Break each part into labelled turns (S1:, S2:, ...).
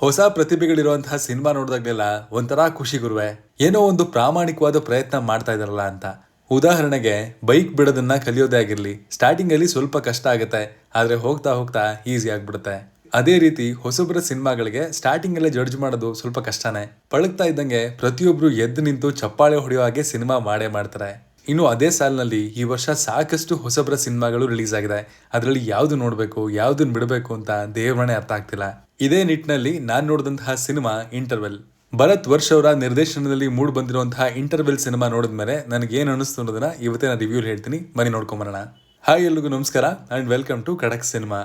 S1: ಹೊಸ ಪ್ರತಿಭೆಗಳಿರುವಂತಹ ಸಿನಿಮಾ ನೋಡಿದಾಗಲೆಲ್ಲ ಒಂಥರ ಖುಷಿ ಗುರುವೆ. ಏನೋ ಒಂದು ಪ್ರಾಮಾಣಿಕವಾದ ಪ್ರಯತ್ನ ಮಾಡ್ತಾ ಇದಾರಲ್ಲ ಅಂತ. ಉದಾಹರಣೆಗೆ ಬೈಕ್ ಬಿಡೋದನ್ನ ಕಲಿಯೋದೇ ಆಗಿರ್ಲಿ, ಸ್ಟಾರ್ಟಿಂಗ್ ಅಲ್ಲಿ ಸ್ವಲ್ಪ ಕಷ್ಟ ಆಗುತ್ತೆ, ಆದ್ರೆ ಹೋಗ್ತಾ ಹೋಗ್ತಾ ಈಸಿ ಆಗ್ಬಿಡುತ್ತೆ. ಅದೇ ರೀತಿ ಹೊಸಬ್ರ ಸಿನಿಮಾಗಳಿಗೆ ಸ್ಟಾರ್ಟಿಂಗ್ ಅಲ್ಲೇ ಜಡ್ಜ್ ಮಾಡೋದು ಸ್ವಲ್ಪ ಕಷ್ಟನೇ. ಪಳಗ್ತಾ ಇದ್ದಂಗೆ ಪ್ರತಿಯೊಬ್ರು ಎದ್ದು ನಿಂತು ಚಪ್ಪಾಳೆ ಹೊಡೆಯೋ ಹಾಗೆ ಸಿನಿಮಾ ಮಾಡೇ ಮಾಡ್ತಾರೆ. ಇನ್ನು ಅದೇ ಸಾಲಿನಲ್ಲಿ ಈ ವರ್ಷ ಸಾಕಷ್ಟು ಹೊಸಬ್ರ ಸಿನಿಮಾಗಳು ರಿಲೀಸ್ ಆಗಿದೆ. ಅದರಲ್ಲಿ ಯಾವ್ದು ನೋಡ್ಬೇಕು, ಯಾವ್ದನ್ನ ಬಿಡಬೇಕು ಅಂತ ದೇವರಣೆ ಅರ್ಥ ಆಗ್ತಿಲ್ಲ. ಇದೇ ನಿಟ್ಟಿನಲ್ಲಿ ನಾನ್ ನೋಡಿದಂತಹ ಸಿನಿಮಾ ಇಂಟರ್ವೆಲ್. ಭರತ್ ವರ್ಷ್ ಅವರ ನಿರ್ದೇಶನದಲ್ಲಿ ಮೂಡ್ ಬಂದಿರುವಂತಹ ಇಂಟರ್ವೆಲ್ ಸಿನಿಮಾ ನೋಡಿದ್ಮೇಲೆ ನನಗೆ ಏನ್ ಅನಿಸ್ತು ಅನ್ನೋದನ್ನ ಇವತ್ತಿನ ರಿವ್ಯೂ ಹೇಳ್ತೀನಿ, ಬನ್ನಿ ನೋಡ್ಕೊಂಬರೋಣ. ಹಾಯ್, ಎಲ್ರಿಗೂ ನಮಸ್ಕಾರ ಅಂಡ್ ವೆಲ್ಕಮ್ ಟು ಖಡಕ್ ಸಿನಿಮಾ.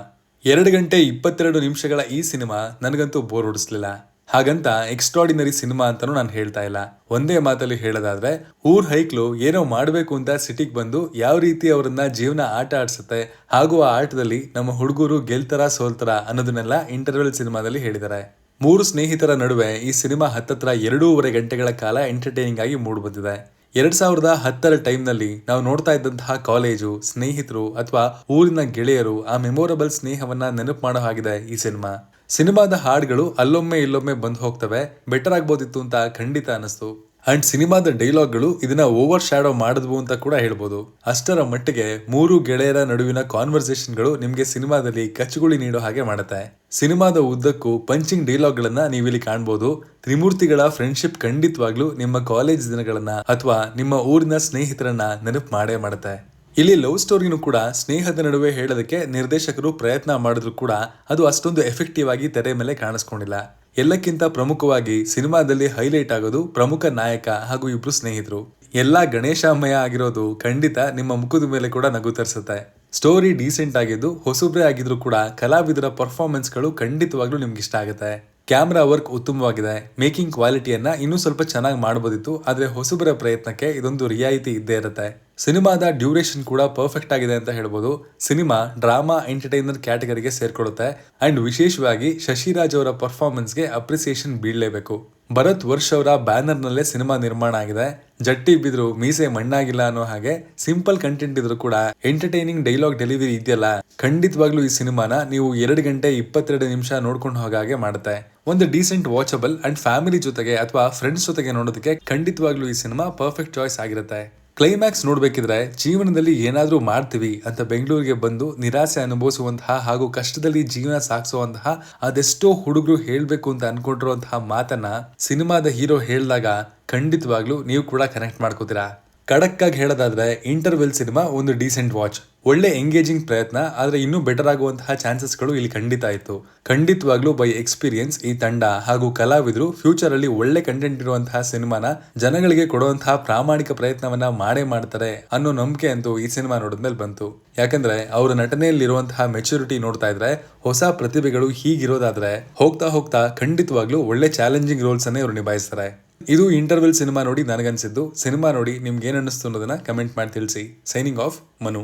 S1: 2 ಗಂಟೆ 22 ನಿಮಿಷಗಳ ಈ ಸಿನಿಮಾ ನನಗಂತೂ ಬೋರ್ ಹೊಡಿಸ್ಲಿಲ್ಲ. ಹಾಗಂತ ಎಕ್ಸ್ಟ್ರಾಡಿನರಿ ಸಿನಿಮಾ ಅಂತಾನೂ ನಾನು ಹೇಳ್ತಾ ಇಲ್ಲ. ಒಂದೇ ಮಾತಲ್ಲಿ ಹೇಳೋದಾದ್ರೆ, ಊರ್ ಹೈಕ್ಲು ಏನೋ ಮಾಡ್ಬೇಕು ಅಂತ ಸಿಟಿಗೆ ಬಂದು ಯಾವ ರೀತಿ ಅವರನ್ನ ಜೀವನ ಆಟ ಆಡ್ಸುತ್ತೆ, ಹಾಗೂ ಆ ಆಟದಲ್ಲಿ ನಮ್ಮ ಹುಡುಗರು ಗೆಲ್ತರ ಸೋಲ್ತರ ಅನ್ನೋದನ್ನೆಲ್ಲ ಇಂಟರ್ವೆಲ್ ಸಿನಿಮಾದಲ್ಲಿ ಹೇಳಿದ್ದಾರೆ. 3 ಸ್ನೇಹಿತರ ನಡುವೆ ಈ ಸಿನಿಮಾ ಹತ್ತತ್ರ 2.5 ಗಂಟೆಗಳ ಕಾಲ ಎಂಟರ್ಟೈನಿಂಗ್ ಆಗಿ ಮೂಡ್ ಬಂದಿದೆ. 2010 ಟೈಮ್ನಲ್ಲಿ ನಾವು ನೋಡ್ತಾ ಇದ್ದಂತಹ ಕಾಲೇಜು ಸ್ನೇಹಿತರು ಅಥವಾ ಊರಿನ ಗೆಳೆಯರು ಆ ಮೆಮೊರಬಲ್ ಸ್ನೇಹವನ್ನ ನೆನಪು ಮಾಡೋ ಹಾಗಿದೆ ಈ ಸಿನಿಮಾ. ಸಿನಿಮಾದ ಹಾಡುಗಳು ಅಲ್ಲೊಮ್ಮೆ ಇಲ್ಲೊಮ್ಮೆ ಬಂದು ಹೋಗ್ತವೆ, ಬೆಟರ್ ಆಗ್ಬೋದಿತ್ತು ಅಂತ ಖಂಡಿತ ಅನಿಸ್ತು. ಅಂಡ್ ಸಿನಿಮಾದ ಡೈಲಾಗ್ಗಳು ಇದನ್ನ ಓವರ್ ಶ್ಯಾಡೋ ಮಾಡಿದ್ವು ಅಂತ ಕೂಡ ಹೇಳ್ಬೋದು. ಅಷ್ಟರ ಮಟ್ಟಿಗೆ 3 ಗೆಳೆಯರ ನಡುವಿನ ಕಾನ್ವರ್ಸೇಷನ್ಗಳು ನಿಮ್ಗೆ ಸಿನಿಮಾದಲ್ಲಿ ಕಚ್ಚುಗುಳಿ ನೀಡೋ ಹಾಗೆ ಮಾಡುತ್ತೆ. ಸಿನಿಮಾದ ಉದ್ದಕ್ಕೂ ಪಂಚಿಂಗ್ ಡೈಲಾಗ್ಗಳನ್ನ ನೀವಿಲ್ಲಿ ಕಾಣ್ಬೋದು. ತ್ರಿಮೂರ್ತಿಗಳ ಫ್ರೆಂಡ್ಶಿಪ್ ಖಂಡಿತವಾಗ್ಲೂ ನಿಮ್ಮ ಕಾಲೇಜ್ ದಿನಗಳನ್ನ ಅಥವಾ ನಿಮ್ಮ ಊರಿನ ಸ್ನೇಹಿತರನ್ನ ನೆನಪು ಮಾಡೇ ಮಾಡುತ್ತೆ. ಇಲ್ಲಿ ಲವ್ ಸ್ಟೋರಿನೂ ಕೂಡ ಸ್ನೇಹದ ನಡುವೆ ಹೇಳೋದಕ್ಕೆ ನಿರ್ದೇಶಕರು ಪ್ರಯತ್ನ ಮಾಡಿದ್ರು ಕೂಡ ಅದು ಅಷ್ಟೊಂದು ಎಫೆಕ್ಟಿವ್ ಆಗಿ ತೆರೆ ಮೇಲೆ ಕಾಣಿಸ್ಕೊಂಡಿಲ್ಲ. ಎಲ್ಲಕ್ಕಿಂತ ಪ್ರಮುಖವಾಗಿ ಸಿನಿಮಾದಲ್ಲಿ ಹೈಲೈಟ್ ಆಗೋದು ಪ್ರಮುಖ ನಾಯಕ ಹಾಗೂ ಇಬ್ರು ಸ್ನೇಹಿತರು. ಎಲ್ಲಾ ಗಣೇಶಮಯ ಆಗಿರೋದು ಖಂಡಿತ ನಿಮ್ಮ ಮುಖದ ಮೇಲೆ ಕೂಡ ನಗು ತರಿಸುತ್ತೆ. ಸ್ಟೋರಿ ಡೀಸೆಂಟ್ ಆಗಿದ್ದು ಹೊಸಬ್ರೇ ಆಗಿದ್ರು ಕೂಡ ಕಲಾವಿದರ ಪರ್ಫಾರ್ಮೆನ್ಸ್ಗಳು ಖಂಡಿತವಾಗ್ಲೂ ನಿಮ್ಗೆ ಇಷ್ಟ ಆಗುತ್ತೆ. ಕ್ಯಾಮ್ರಾ ವರ್ಕ್ ಉತ್ತಮವಾಗಿದೆ. ಮೇಕಿಂಗ್ ಕ್ವಾಲಿಟಿಯನ್ನ ಇನ್ನೂ ಸ್ವಲ್ಪ ಚೆನ್ನಾಗಿ ಮಾಡಬಹುದಿತ್ತು, ಆದ್ರೆ ಹೊಸಬರ ಪ್ರಯತ್ನಕ್ಕೆ ಇದೊಂದು ರಿಯಾಯಿತಿ ಇದ್ದೇ ಇರುತ್ತೆ. ಸಿನಿಮಾದ ಡ್ಯೂರೇಷನ್ ಕೂಡ ಪರ್ಫೆಕ್ಟ್ ಆಗಿದೆ ಅಂತ ಹೇಳ್ಬೋದು. ಸಿನಿಮಾ ಡ್ರಾಮಾ ಎಂಟರ್ಟೈನರ್ ಕ್ಯಾಟಗರಿಗೆ ಸೇರ್ಕೊಳ್ಳುತ್ತೆ. ಅಂಡ್ ವಿಶೇಷವಾಗಿ ಶಶಿರಾಜ್ ಅವರ ಪರ್ಫಾರ್ಮೆನ್ಸ್ಗೆ ಅಪ್ರಿಸಿಯೇಷನ್ ಬೀಳಲೇಬೇಕು. ಭರತ್ ವರ್ಷ್ ಅವರ ಬ್ಯಾನರ್ ನಲ್ಲೇ ಸಿನಿಮಾ ನಿರ್ಮಾಣ ಆಗಿದೆ. ಜಟ್ಟಿ ಬಿದ್ರು ಮೀಸೆ ಮಣ್ಣಾಗಿಲ್ಲ ಅನ್ನೋ ಹಾಗೆ ಸಿಂಪಲ್ ಕಂಟೆಂಟ್ ಇದ್ರು ಕೂಡ ಎಂಟರ್ಟೈನಿಂಗ್ ಡೈಲಾಗ್ ಡೆಲಿವರಿ ಇದೆಯಲ್ಲ, ಖಂಡಿತವಾಗ್ಲೂ ಈ ಸಿನಿಮಾನ ನೀವು 2 ಗಂಟೆ 22 ನಿಮಿಷ ನೋಡ್ಕೊಂಡು ಹೋಗಾಗೆ ಮಾಡುತ್ತೆ. ಒಂದು ಡೀಸೆಂಟ್ ವಾಚಬಲ್ ಅಂಡ್ ಫ್ಯಾಮಿಲಿ ಜೊತೆಗೆ ಅಥವಾ ಫ್ರೆಂಡ್ಸ್ ಜೊತೆಗೆ ನೋಡೋದಕ್ಕೆ ಖಂಡಿತವಾಗ್ಲೂ ಈ ಸಿನಿಮಾ ಪರ್ಫೆಕ್ಟ್ ಚಾಯ್ಸ್ ಆಗಿರುತ್ತೆ. ಕ್ಲೈಮ್ಯಾಕ್ಸ್ ನೋಡ್ಬೇಕಿದ್ರೆ ಜೀವನದಲ್ಲಿ ಏನಾದ್ರೂ ಮಾಡ್ತೀವಿ ಅಂತ ಬೆಂಗಳೂರಿಗೆ ಬಂದು ನಿರಾಸೆ ಅನುಭವಿಸುವಂತಹ ಹಾಗೂ ಕಷ್ಟದಲ್ಲಿ ಜೀವನ ಸಾಗಿಸುವಂತಹ ಅದೆಷ್ಟೋ ಹುಡುಗರು ಹೇಳ್ಬೇಕು ಅಂತ ಅನ್ಕೊಂಡಿರುವಂತಹ ಮಾತನ್ನ ಸಿನಿಮಾದ ಹೀರೋ ಹೇಳಿದಾಗ ಖಂಡಿತವಾಗ್ಲೂ ನೀವು ಕೂಡ ಕನೆಕ್ಟ್ ಮಾಡ್ಕೋತೀರಾ. ಖಡಕ್ ಆಗಿ ಹೇಳೋದಾದ್ರೆ ಇಂಟರ್ವೆಲ್ ಸಿನಿಮಾ ಒಂದು ಡೀಸೆಂಟ್ ವಾಚ್. ಒಳ್ಳೆ ಎಂಗೇಜಿಂಗ್ ಪ್ರಯತ್ನ, ಆದ್ರೆ ಇನ್ನೂ ಬೆಟರ್ ಆಗುವಂತಹ ಚಾನ್ಸಸ್ಗಳು ಇಲ್ಲಿ ಖಂಡಿತ ಇತ್ತು. ಖಂಡಿತವಾಗ್ಲೂ ಬೈ ಎಕ್ಸ್ಪೀರಿಯನ್ಸ್ ಈ ತಂಡ ಹಾಗೂ ಕಲಾವಿದರು ಫ್ಯೂಚರ್ ಅಲ್ಲಿ ಒಳ್ಳೆ ಕಂಟೆಂಟ್ ಇರುವಂತಹ ಸಿನಿಮಾನ ಜನಗಳಿಗೆ ಕೊಡುವಂತಹ ಪ್ರಾಮಾಣಿಕ ಪ್ರಯತ್ನವನ್ನ ಮಾಡೇ ಮಾಡ್ತಾರೆ ಅನ್ನೋ ನಂಬಿಕೆ ಅಂತೂ ಈ ಸಿನಿಮಾ ನೋಡಿದ್ಮೇಲೆ ಬಂತು. ಯಾಕಂದ್ರೆ ಅವರ ನಟನೆಯಲ್ಲಿರುವಂತಹ ಮೆಚುರಿಟಿ ನೋಡ್ತಾ ಇದ್ರೆ ಹೊಸ ಪ್ರತಿಭೆಗಳು ಹೀಗಿರೋದಾದ್ರೆ ಹೋಗ್ತಾ ಹೋಗ್ತಾ ಖಂಡಿತವಾಗ್ಲೂ ಒಳ್ಳೆ ಚಾಲೆಂಜಿಂಗ್ ರೋಲ್ಸ್ ಅನ್ನೇ ಇವರು ನಿಭಾಯಿಸ್ತಾರೆ. ಇದು ಇಂಟರ್ವೆಲ್ ಸಿನಿಮಾ ನೋಡಿ ನನಗನ್ಸಿದ್ದು. ಸಿನಿಮಾ ನೋಡಿ ನಿಮ್ಗೆ ಏನ್ ಅನ್ನಿಸ್ತು ಅನ್ನೋದನ್ನ ಕಮೆಂಟ್ ಮಾಡಿ ತಿಳಿಸಿ. Signing off, Manu.